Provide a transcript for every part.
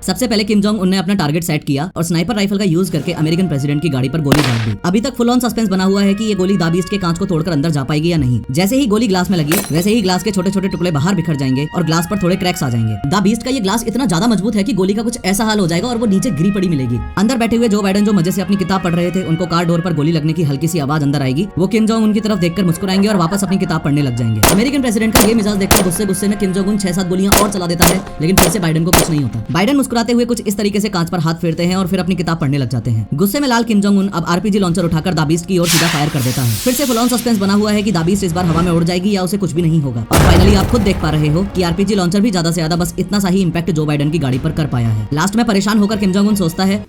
सबसे पहले Kim Jong Un ने अपना टारगेट सेट किया और स्नाइपर राइफल का यूज करके अमेरिकन प्रेसिडेंट की गाड़ी पर गोली दाग दी। अभी तक फुल ऑन सस्पेंस बना हुआ है कि ये गोली द बीस्ट के कांच को तोड़कर अंदर जा पाएगी या नहीं। जैसे ही गोली ग्लास में लगी वैसे ही ग्लास के छोटे छोटे टुकड़े बाहर बिखर जाएंगे और ग्लास पर थोड़े क्रैक्स आ जाएंगे। द बीस्ट का ये ग्लास इतना ज्यादा मजबूत है कि गोली का कुछ ऐसा हाल हो जाएगा और वो नीचे गिरी पड़ी मिलेगी। अंदर बैठे हुए जो बाइडेन जो मजे से अपनी किताब पढ़ रहे थे, उनको कार डोर पर गोली लगने की हल्की सी आवाज अंदर आएगी। वो किम जोंग उनकी तरफ देखकर मुस्कुराएंगे और वापस अपनी किताब पढ़ने लग जाएंगे। अमेरिकन प्रेसिडेंट का ये मिजाज देखकर गुस्से में किम जोंग उन 6-7 गोलियां और चला देता है, लेकिन फिर से बाइडेन को कुछ नहीं होता। बाइडेन मुस्कुराते हुए कुछ इस तरीके से कांच पर हाथ फेरते हैं और फिर अपनी किताब पढ़ने लग जाते हैं। गुस्से में लाल किम जोंग उन अब आरपीजी लॉन्चर उठाकर द बीस्ट की ओर सीधा फायर कर देता है। फिर से फुल ऑन सस्पेंस बना हुआ है कि द बीस्ट इस बार हवा में उड़ जाएगी या उसे कुछ भी नहीं होगा। और फाइनली आप खुद देख पा रहे हो कि आरपीजी लॉन्चर भी ज्यादा से ज्यादा बस इतना सा ही इंपैक्ट जो बाइडेन की गाड़ी पर कर पाया है। लास्ट में परेशान होकर किम जोंग उन सोचता है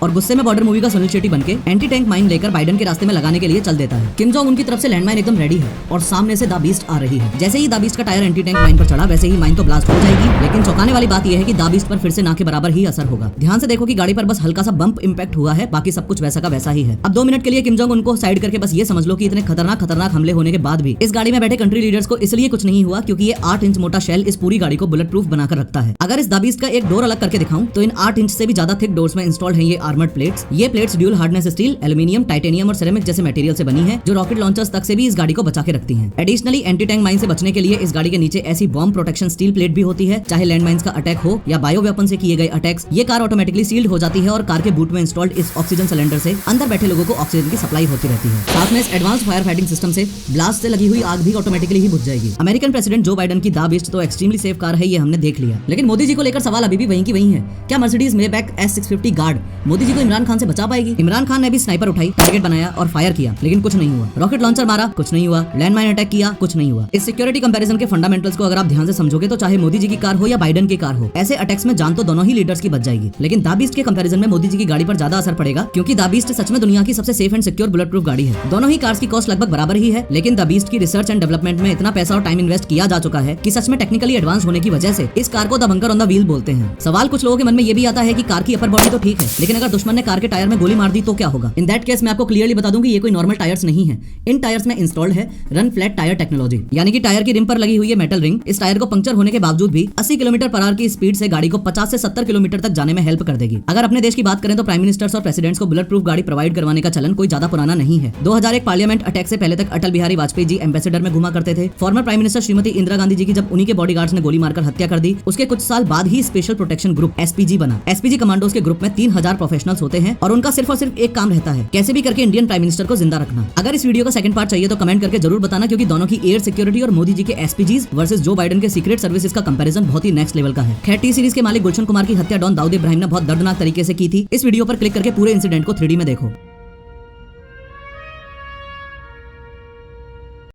और गुस्से में बॉर्डर मूवी का सुनील शेट्टी बनके एंटी टैंक माइन लेकर बाइडेन के रास्ते में लगाने के लिए चल देता है। किम जोंग उनकी तरफ से लैंड माइन एकदम रेडी है और सामने से द बीस्ट आ रही है। जैसे ही द बीस्ट का टायर एंटी टैंक माइन पर चढ़ा वैसे ही माइन तो ब्लास्ट हो जाएगी, लेकिन चौंकाने वाली बात यह है कि द बीस्ट पर फिर से ना के बराबर ही असर होगा। ध्यान से देखो कि गाड़ी पर बस हल्का सा बम्प इंपैक्ट हुआ है, बाकी सब कुछ वैसा का वैसा ही है। अब 2 मिनट के लिए किम जोंग उनको साइड करके बस ये समझ लो कि इतने खतरनाक हमले होने के बाद भी इस गाड़ी में बैठे कंट्री लीडर्स को इसलिए कुछ नहीं हुआ क्योंकि ये 8 इंच मोटा शेल इस पूरी गाड़ी को बुलेट प्रूफ बनाकर रखता है। अगर इस द बीस्ट का एक डोर अलग करके दिखाऊं तो इन 8 इंच से भी ज्यादा थिक डोर्स में इंस्टॉल्ड है ये आर्मर्ड प्लेट्स। ये plates dual hardness steel, aluminium, titanium और सिरेमिक जैसे मटेरियल से बनी है जो रॉकेट लॉन्चर्स तक से भी इस गाड़ी को बचा के रखती हैं। एडिशनली एंटी टैंक माइन से बचने के लिए इस गाड़ी के नीचे ऐसी बॉम्ब प्रोटेक्शन स्टील प्लेट भी होती है, चाहे लैंड माइंस का अटैक हो या बायो वेपन से किए गए अटैक्स, ये कार ऑटोमेटिकली सील्ड हो जाती है और कार के बूट में इंस्टॉल्ड इस ऑक्सीजन सिलेंडर से अंदर बैठे लोगों को ऑक्सीजन की सप्लाई होती रहती है। साथ में इस एडवांस फायर फाइटिंग सिस्टम से ब्लास्ट से लगी हुई आग भी ऑटोमेटिकली ही बुझ जाएगी। अमेरिकन प्रेसिडेंट जो बाइडेन की द बीस्ट तो एक्सट्रीमली सेफ कार है, ये हमने देख लिया, लेकिन मोदी जी को लेकर सवाल अभी भी वहीं की वहीं है। क्या Mercedes Maybach S650 guard Modi ji को इमरान खान से बचा पाएगी? इमरान खान ने भी स्नाइपर उठाई, टारगेट बनाया और फायर किया, लेकिन कुछ नहीं हुआ। रॉकेट लॉन्चर मारा, कुछ नहीं हुआ। लैंड माइन अटैक किया, कुछ नहीं हुआ। इस सिक्योरिटी कंपैरिजन के फंडामेंटल्स को अगर आप ध्यान से समझोगे तो चाहे मोदी जी की कार हो या बाइडेन की कार हो, ऐसे अटैक्स में जान तो दोनों ही लीडर्स की बच जाएगी, लेकिन द बीस्ट के कंपैरिजन में मोदी जी की गाड़ी पर ज्यादा असर पड़ेगा क्योंकि द बीस्ट सच में दुनिया की सबसे safe and secure bullet proof गाड़ी है। दोनों ही कार्स की कॉस्ट लगभग बराबर ही है, लेकिन द बीस्ट की रिसर्च एंड डेवलपमेंट में इतना पैसा और टाइम इन्वेस्ट किया जा चुका है कि सच में टेक्निकली एडवांस होने की वजह से इस कार को the bunker on the wheel बोलते हैं। सवाल कुछ लोगों के मन में ये भी आता है कि कार की अपर बॉडी तो ठीक है, लेकिन अगर दुश्मन ने कार के टायर में गोली मार दी तो क्या होगा? इन दैट केस मैं आपको क्लियरली बता दूं कि ये कोई नॉर्मल टायर्स नहीं है। इन टायर्स में इंस्टॉल्ड है रन फ्लैट टायर टेक्नोलॉजी, यानी कि टायर की रिम पर लगी हुई है मेटल रिंग इस टायर को पंक्चर होने के बावजूद भी 80 किलोमीटर पर आवर की स्पीड से गाड़ी को 50 से 70 किलोमीटर तक जाने में हेल्प कर देगी। अगर अपने देश की बात करें तो प्राइम मिनिस्टर्स और प्रेसिडेंट्स को बुलेट प्रूफ गाड़ी प्रोवाइड करवाने का चलन कोई ज्यादा पुराना नहीं है। 2001 पार्लियामेंट अटैक से पहले तक अटल बिहारी वाजपेयी जी एम्बेसडर में घुमा करते थे। Former prime minister Shrimati Indira Gandhi ji की जब उन्हीं के बॉडीगार्ड्स ने गोली मारकर हत्या कर दी, उसके कुछ साल बाद ही स्पेशल प्रोटेक्शन ग्रुप SPG बना। SPG कमांडोज के ग्रुप में 3000 प्रोफेशनल्स होते हैं और उनका सिर्फ और सिर्फ एक काम रहता है, कैसे भी करके इंडियन प्राइम मिनिस्टर को जिंदा रखना। अगर इस वीडियो का सेकंड पार्ट चाहिए तो कमेंट करके जरूर बताना, क्योंकि दोनों की एयर सिक्योरिटी और मोदी जी के SPGs वर्सेस जो बाइडेन के सीक्रेट सर्विसेज का कंपैरिजन बहुत ही नेक्स्ट लेवल का है। खैर, टी सीरीज के मालिक गुलशन कुमार की हत्या डॉन दाऊद इब्राहिम ने बहुत दर्दनाक तरीके से की थी। इस वीडियो पर क्लिक करके पूरे इंसिडेंट को 3D में देखो।